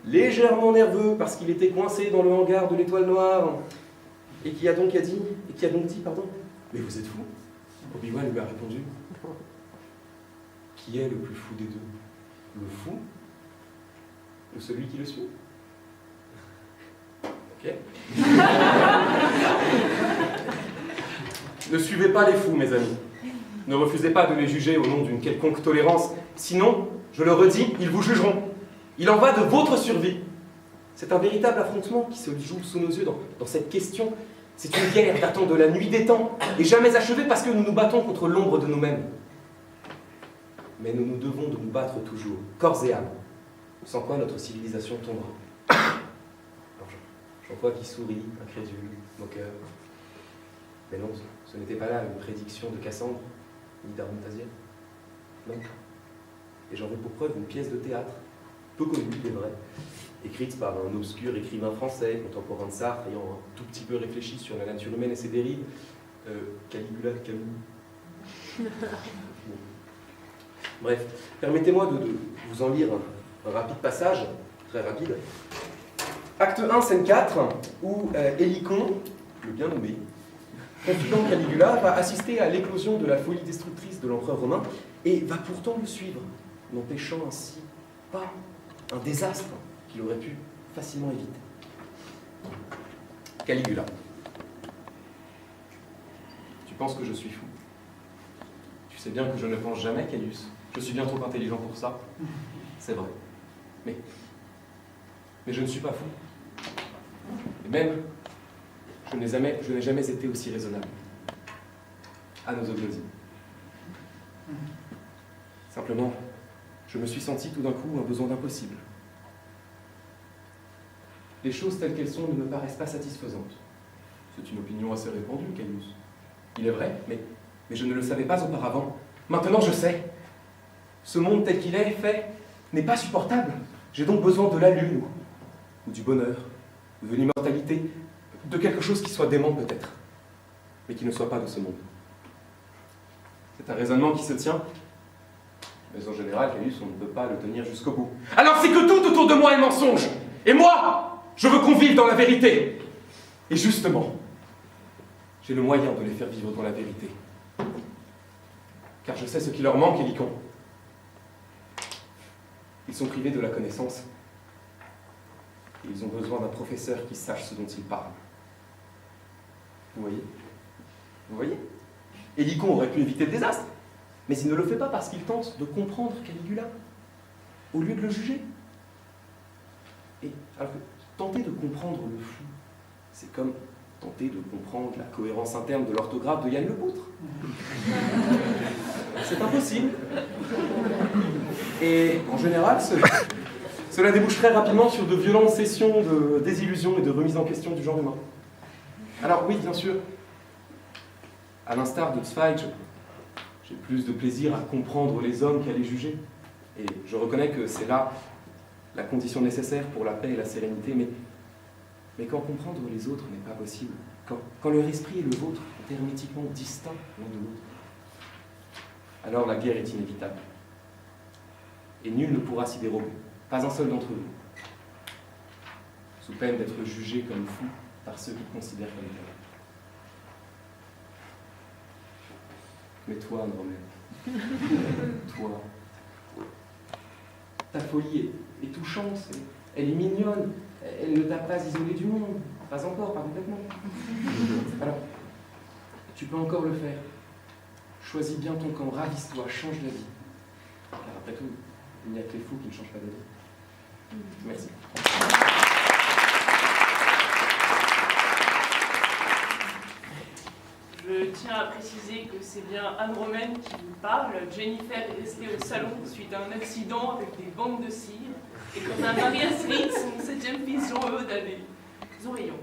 légèrement nerveux parce qu'il était coincé dans le hangar de l'Étoile Noire, et qui a donc dit, mais vous êtes fou? Obi-Wan lui a répondu, qui est le plus fou des deux? Le fou ou celui qui le suit? Ok. Ne suivez pas les fous, mes amis. Ne refusez pas de les juger au nom d'une quelconque tolérance, sinon, je le redis, ils vous jugeront. Il en va de votre survie. C'est un véritable affrontement qui se joue sous nos yeux dans cette question. C'est une guerre datant de la nuit des temps et jamais achevée parce que nous nous battons contre l'ombre de nous-mêmes. Mais nous nous devons de nous battre toujours, corps et âme, sans quoi notre civilisation tombera. Alors j'en vois qui sourit, incrédule, moqueur. Mais non, ce n'était pas là une prédiction de Cassandre, ni d'Armitasia. Non. Et j'en veux pour preuve une pièce de théâtre, peu connue, il est vrai, écrite par un obscur écrivain français, contemporain de Sartre, ayant un tout petit peu réfléchi sur la nature humaine et ses dérives, Caligula de Camus. Bref, permettez-moi de vous en lire un rapide passage, très rapide, Acte 1, scène 4, où Hélicon, le bien nommé, confident Caligula, va assister à l'éclosion de la folie destructrice de l'empereur romain et va pourtant le suivre, n'empêchant ainsi pas un désastre qu'il aurait pu facilement éviter. Caligula. Tu penses que je suis fou? Tu sais bien que je ne pense jamais, Caius. Je suis bien trop intelligent pour ça. C'est vrai. Mais je ne suis pas fou. Et même, je n'ai jamais été aussi raisonnable. À nos oglosie. Simplement, je me suis senti tout d'un coup un besoin d'impossible. Les choses telles qu'elles sont ne me paraissent pas satisfaisantes. C'est une opinion assez répandue, Caius. Il est vrai, mais je ne le savais pas auparavant. Maintenant, je sais. Ce monde tel qu'il est fait n'est pas supportable. J'ai donc besoin de la lune, ou du bonheur, ou de l'immortalité, de quelque chose qui soit dément peut-être, mais qui ne soit pas de ce monde. C'est un raisonnement qui se tient, mais en général, Caius, on ne peut pas le tenir jusqu'au bout. Alors c'est que tout autour de moi est mensonge, et moi, je veux qu'on vive dans la vérité. Et justement, j'ai le moyen de les faire vivre dans la vérité. Car je sais ce qui leur manque, Hélicon. Ils sont privés de la connaissance. Et ils ont besoin d'un professeur qui sache ce dont ils parlent. Vous voyez? Vous voyez? Hélicon aurait pu éviter le désastre, mais il ne le fait pas parce qu'il tente de comprendre Caligula, au lieu de le juger. Et alors que tenter de comprendre le fou, c'est comme tenter de comprendre la cohérence interne de l'orthographe de Yann Lepoutre. C'est impossible. Et en général, cela débouche très rapidement sur de violentes sessions de désillusion et de remise en question du genre humain. Alors oui, bien sûr, à l'instar de Zweig, j'ai plus de plaisir à comprendre les hommes qu'à les juger. Et je reconnais que c'est là la condition nécessaire pour la paix et la sérénité, mais quand comprendre les autres n'est pas possible, quand leur esprit et le vôtre sont hermétiquement distincts l'un de l'autre, alors la guerre est inévitable. Et nul ne pourra s'y dérober, pas un seul d'entre vous, sous peine d'être jugé comme fou par ceux qui le considèrent comme tel. Mais toi, Andromède, toi, ta folie est touchante, elle est mignonne, elle ne t'a pas isolé du monde, pas encore, pas complètement. Alors, tu peux encore le faire. Choisis bien ton camp, ravise-toi, change la vie. Car après tout, il n'y a que les fous qui ne changent pas d'avis. Merci. Je tiens à préciser que c'est bien Anne Romaine qui vous parle. Jennifer est restée au salon suite à un accident avec des bandes de cire. Et quand a marié Astrid, son 7e fils Jean-Eudes a des oreillons.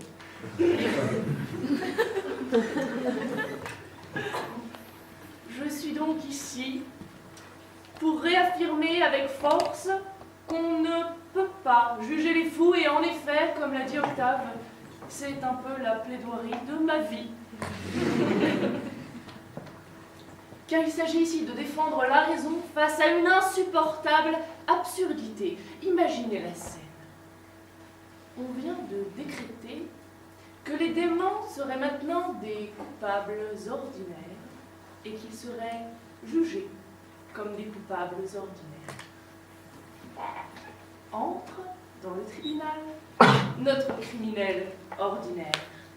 Je suis donc ici pour réaffirmer avec force qu'on ne peut pas juger les fous, et en effet, comme l'a dit Octave, c'est un peu la plaidoirie de ma vie. Car il s'agit ici de défendre la raison face à une insupportable absurdité. Imaginez la scène. On vient de décréter que les démons seraient maintenant des coupables ordinaires et qu'ils seraient jugés comme des coupables ordinaires. Entre dans le tribunal notre criminel ordinaire,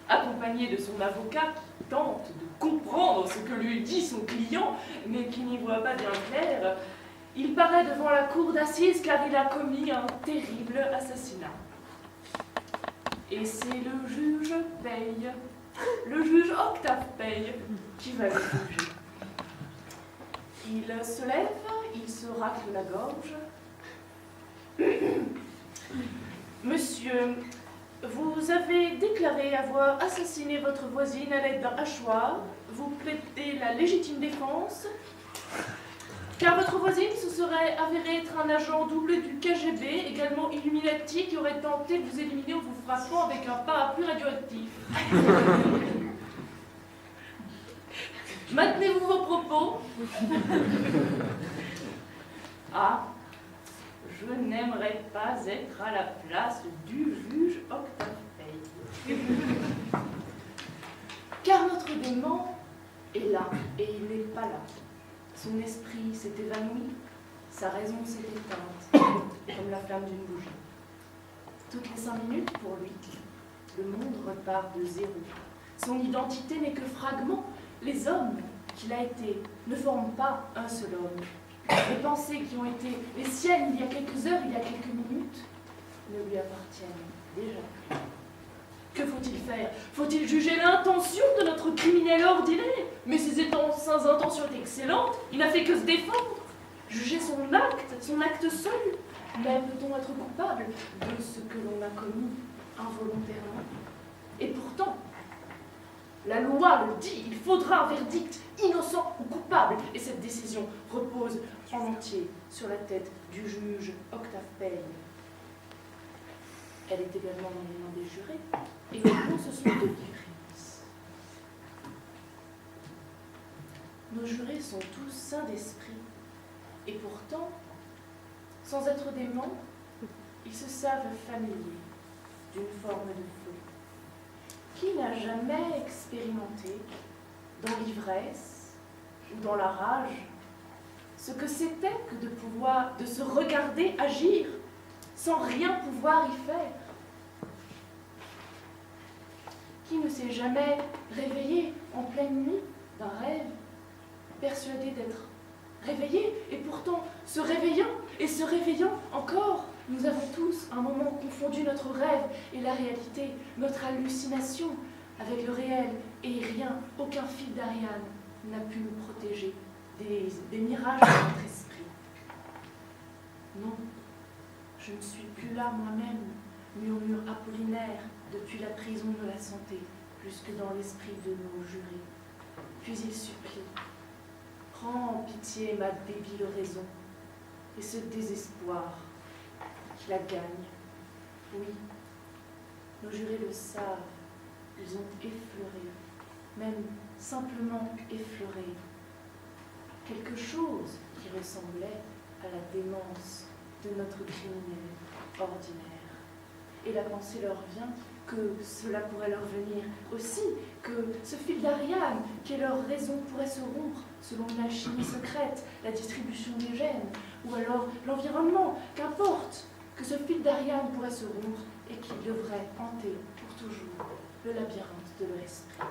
accompagné de son avocat qui tente de comprendre ce que lui dit son client, mais qui n'y voit pas bien clair. Il paraît devant la cour d'assises car il a commis un terrible assassinat. Et c'est le juge Paye, le juge Octave Paye, qui va le juger. Il se lève, il se racle la gorge. Monsieur, vous avez déclaré avoir assassiné votre voisine à l'aide d'un hachoir. Vous plaidez la légitime défense, car votre voisine se serait avérée être un agent double du KGB, également Illuminati, qui aurait tenté de vous éliminer en vous frappant avec un parapluie radioactif. Maintenez-vous vos propos? Ah, je n'aimerais pas être à la place du juge Octave Pell. Car notre dément est là, et il n'est pas là. Son esprit s'est évanoui, sa raison s'est éteinte, comme la flamme d'une bougie. Toutes les 5 minutes, pour lui, le monde repart de zéro. Son identité n'est que fragment. Les hommes qu'il a été ne forment pas un seul homme. Les pensées qui ont été les siennes il y a quelques heures, il y a quelques minutes, ne lui appartiennent déjà plus. Que faut-il faire? Faut-il juger l'intention de notre criminel ordinaire? Mais ses intentions étaient excellentes, il n'a fait que se défendre. Juger son acte seul. Mais peut-on être coupable de ce que l'on a commis involontairement? Et pourtant, la loi le dit, il faudra un verdict, innocent ou coupable. Et cette décision repose en entier sur la tête du juge Octave Pell. Elle est également dans les mains des jurés, et au fond, ce sont eux qui frémissent. Nos jurés sont tous saints d'esprit, et pourtant, sans être déments, ils se savent familiers d'une forme de folie. Qui n'a jamais expérimenté, dans l'ivresse ou dans la rage, ce que c'était que de se regarder agir sans rien pouvoir y faire? Qui ne s'est jamais réveillé en pleine nuit d'un rêve, persuadé d'être réveillé, et pourtant se réveillant encore, nous avons tous un moment confondu notre rêve et la réalité, notre hallucination avec le réel, et rien, aucun fil d'Ariane n'a pu nous protéger des mirages de notre esprit. Non, je ne suis plus là moi-même, murmure Apollinaire depuis la prison de la santé, jusque dans l'esprit de nos jurés. Puis il supplie, prends en pitié ma débile raison, et ce désespoir qui la gagne. Oui, nos jurés le savent, ils ont effleuré, même simplement effleuré, quelque chose qui ressemblait à la démence de notre criminel ordinaire. Et la pensée leur vient que cela pourrait leur venir aussi, que ce fil d'Ariane, qui est leur raison, pourrait se rompre selon une alchimie secrète, la distribution des gènes, ou alors l'environnement, qu'importe, que ce fil d'Ariane pourrait se rompre et qu'il devrait hanter pour toujours le labyrinthe de leur esprit.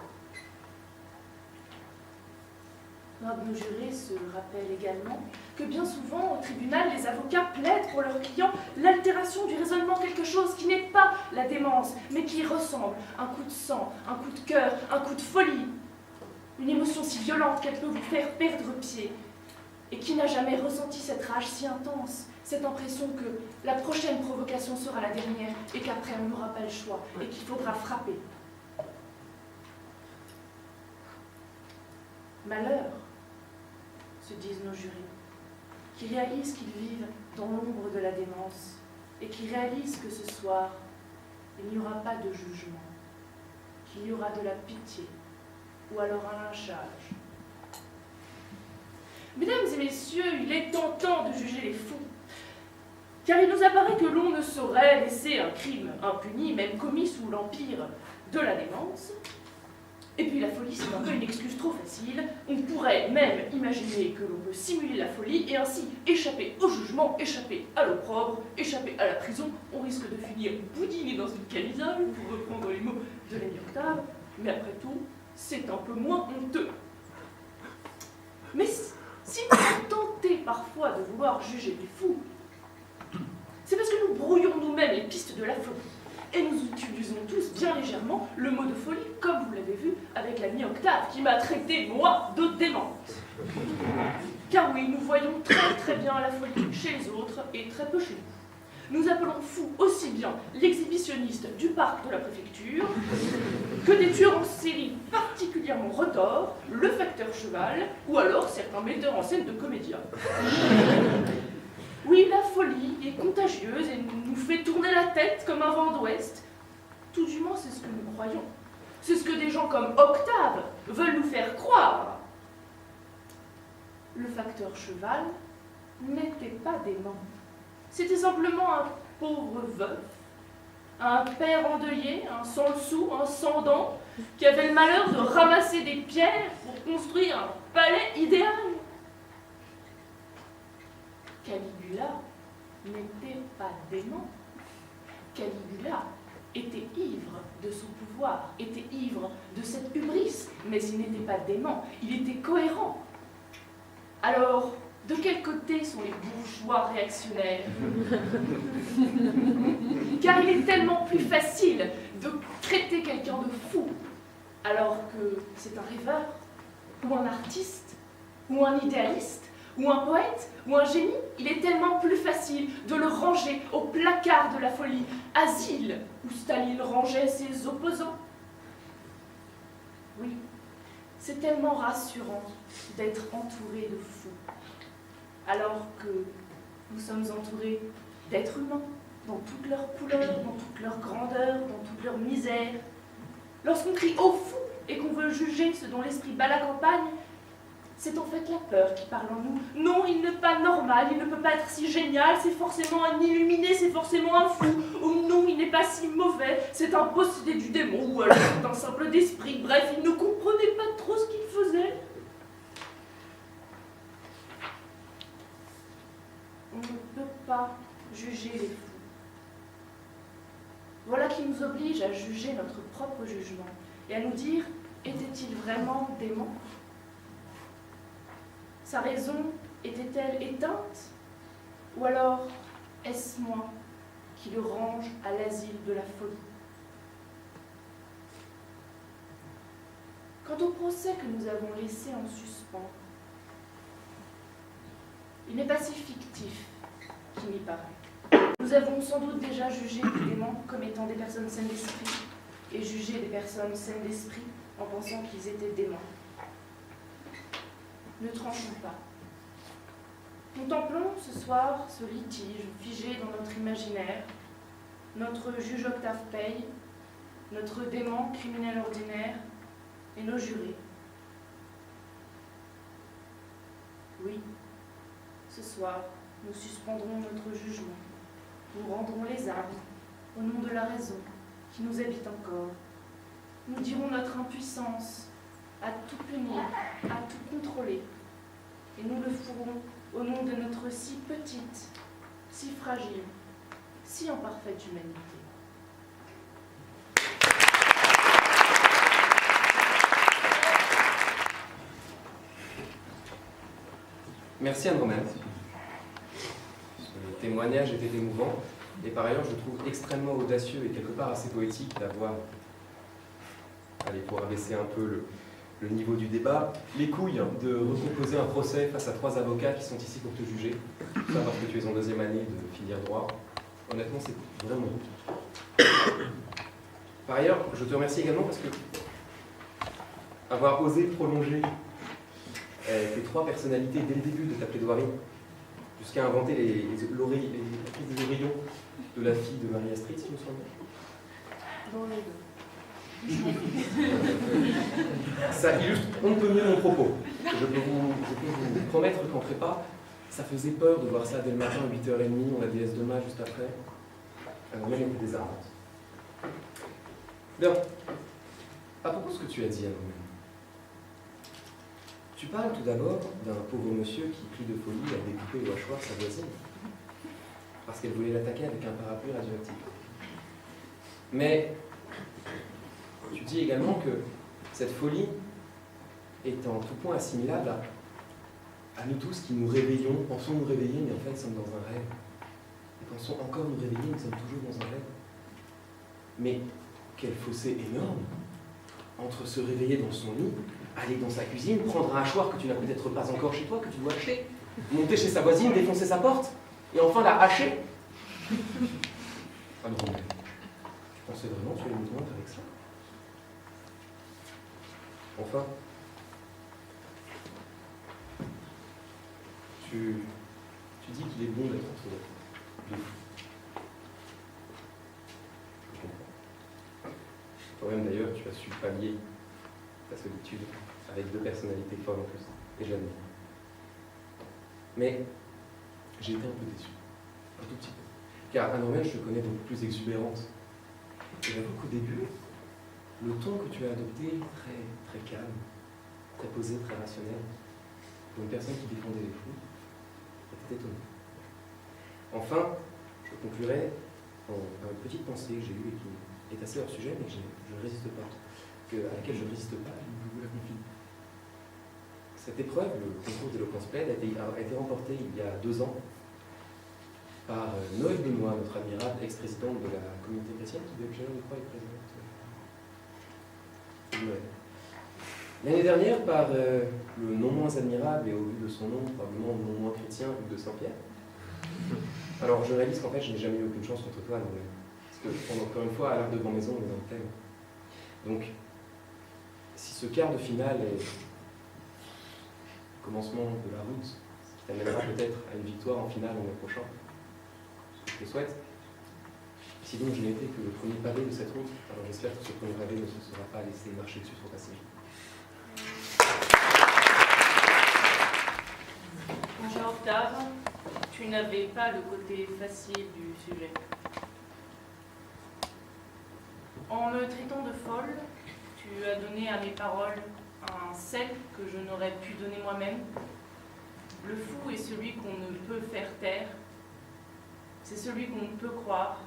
Nos jurés se rappellent également que bien souvent, au tribunal, les avocats plaident pour leurs clients l'altération du raisonnement, quelque chose qui n'est pas la démence, mais qui ressemble un coup de sang, un coup de cœur, un coup de folie, une émotion si violente qu'elle peut vous faire perdre pied. Et qui n'a jamais ressenti cette rage si intense, cette impression que la prochaine provocation sera la dernière et qu'après on n'aura pas le choix et qu'il faudra frapper. Malheur, se disent nos jurés, qui réalisent qu'ils vivent dans l'ombre de la démence et qui réalisent que ce soir, il n'y aura pas de jugement, qu'il y aura de la pitié ou alors un lynchage. Mesdames et messieurs, il est tentant de juger les fous, car il nous apparaît que l'on ne saurait laisser un crime impuni, même commis sous l'empire de la démence. Et puis la folie, c'est un peu une excuse trop facile. On pourrait même imaginer que l'on peut simuler la folie et ainsi échapper au jugement, échapper à l'opprobre, échapper à la prison. On risque de finir boudiné dans une camisole, pour reprendre les mots de l'ami Octave, mais après tout, c'est un peu moins honteux. Mais si nous sommes tentés parfois de vouloir juger les fous, c'est parce que nous brouillons nous-mêmes les pistes de la folie. Et nous utilisons tous bien légèrement le mot de folie, comme vous l'avez vu avec l'ami Octave, qui m'a traité, moi, de démente. Car oui, nous voyons très très bien la folie chez les autres et très peu chez nous. Nous appelons fou aussi bien l'exhibitionniste du parc de la préfecture que des tueurs en série particulièrement retors, le facteur cheval ou alors certains metteurs en scène de comédiens. Oui, la folie est contagieuse et nous fait tourner la tête comme un vent d'ouest. Tout du moins, c'est ce que nous croyons. C'est ce que des gens comme Octave veulent nous faire croire. Le facteur cheval n'était pas dément. C'était simplement un pauvre veuf, un père endeuillé, un sans le sou, un sans dents, qui avait le malheur de ramasser des pierres pour construire un palais idéal. Caligula n'était pas dément. Caligula était ivre de son pouvoir, était ivre de cette hubris, mais il n'était pas dément, il était cohérent. Alors, de quel côté sont les bourgeois réactionnaires? Car il est tellement plus facile de traiter quelqu'un de fou, alors que c'est un rêveur, ou un artiste, ou un idéaliste, ou un poète, ou un génie. Il est tellement plus facile de le ranger au placard de la folie, asile où Staline rangeait ses opposants. Oui, c'est tellement rassurant d'être entouré de fous, alors que nous sommes entourés d'êtres humains, dans toutes leurs couleurs, dans toute leur grandeur, dans toute leur misère. Lorsqu'on crie au fou et qu'on veut juger ce dont l'esprit bat la campagne, c'est en fait la peur qui parle en nous. Non, il n'est pas normal, il ne peut pas être si génial, c'est forcément un illuminé, c'est forcément un fou. Ou non, il n'est pas si mauvais, c'est un possédé du démon, ou alors c'est un simple d'esprit. Bref, il ne comprenait pas trop ce qu'il faisait. On ne peut pas juger les fous. Voilà qui nous oblige à juger notre propre jugement et à nous dire, était-il vraiment dément? Sa raison était-elle éteinte? Ou alors est-ce moi qui le range à l'asile de la folie? Quant au procès que nous avons laissé en suspens, il n'est pas si fictif qu'il n'y paraît. Nous avons sans doute déjà jugé les démons comme étant des personnes saines d'esprit et jugé des personnes saines d'esprit en pensant qu'ils étaient démons. Ne tranchons pas. Contemplons ce soir ce litige figé dans notre imaginaire, notre juge Octave Paye, notre démon criminel ordinaire et nos jurés. Oui, ce soir, nous suspendrons notre jugement. Nous rendrons les armes au nom de la raison qui nous habite encore. Nous dirons notre impuissance à tout punir, à tout contrôler. Et nous le ferons au nom de notre si petite, si fragile, si imparfaite humanité. Merci Anne-Romaine. Ce témoignage était émouvant et par ailleurs je trouve extrêmement audacieux et quelque part assez poétique d'avoir, allez, pour abaisser un peu le niveau du débat, les couilles de recomposer un procès face à 3 avocats qui sont ici pour te juger, tout ça parce que tu es en 2e année de filière droit. Honnêtement, c'est vraiment bon. Par ailleurs, je te remercie également parce que avoir osé prolonger tes 3 personnalités dès le début de ta plaidoirie, jusqu'à inventer les prises des oreillons de la fille de Marie Astrid, si je me souviens bien. Dans les deux. Ça illustre on ne peut mieux mon propos. Je peux vous promettre qu'en prépa, ça faisait peur de voir ça dès le matin à 8h30, on a des S2MA juste après. Alors même était désarmante. Bien. À propos de ce que tu as dit, Anne-Romaine, tu parles tout d'abord d'un pauvre monsieur qui, pris de folie, a découpé au hachoir sa voisine parce qu'elle voulait l'attaquer avec un parapluie radioactif. Mais tu dis également que cette folie est en tout point assimilable à nous tous qui nous réveillons, pensons nous réveiller, mais en fait nous sommes dans un rêve. Et pensons encore nous réveiller, nous sommes toujours dans un rêve. Mais quel fossé énorme entre se réveiller dans son lit, aller dans sa cuisine, prendre un hachoir que tu n'as peut-être pas encore chez toi, que tu dois acheter, monter chez sa voisine, défoncer sa porte, et enfin la hacher. Ah non, mais tu pensais vraiment que tu allais nous convaincre avec ça? Enfin, tu dis qu'il est bon d'être entre deux fous. Je comprends. Toi-même d'ailleurs, tu as su pallier ta solitude avec 2 personnalités folles en plus, et j'admire. Mais j'ai été un peu déçu. Un tout petit peu. Car Anne Romaine, je te connais beaucoup plus exubérante. Et j'avoue qu'au début, le ton que tu as adopté, très, très calme, très posé, très rationnel, pour une personne qui défendait les fous, était étonnant. Enfin, je conclurai par une petite pensée que j'ai eue et qui est assez hors sujet, mais que je ne résiste pas, à laquelle je ne résiste pas, je vous la confie. Cette épreuve, le concours d'éloquence pleine, a été remportée il y a 2 ans par Noël Benoît, notre admirable ex-présidente de la communauté chrétienne, qui depuis je crois est présidente de Noël. L'année dernière, par le non moins admirable et au vu de son nom, probablement non moins chrétien, Hugues de Saint-Pierre. Alors je réalise qu'en fait je n'ai jamais eu aucune chance contre toi, non, parce que encore une fois, à l'art de Grand Maison, on est dans le thème. Donc, si ce quart de finale est le commencement de la route, ce qui t'amènera peut-être à une victoire en finale en mai prochain, je te le souhaite. Si donc je n'ai été que le premier pavé de cette route, alors j'espère que ce premier pavé ne se sera pas laissé marcher dessus trop facilement. Bonjour Octave, tu n'avais pas le côté facile du sujet. En me traitant de folle, tu as donné à mes paroles un sel que je n'aurais pu donner moi-même. Le fou est celui qu'on ne peut faire taire, c'est celui qu'on ne peut croire,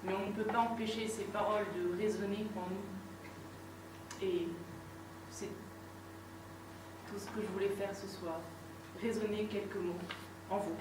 mais on ne peut pas empêcher ces paroles de résonner en nous. Et c'est tout ce que je voulais faire ce soir, résonner quelques mots en vous.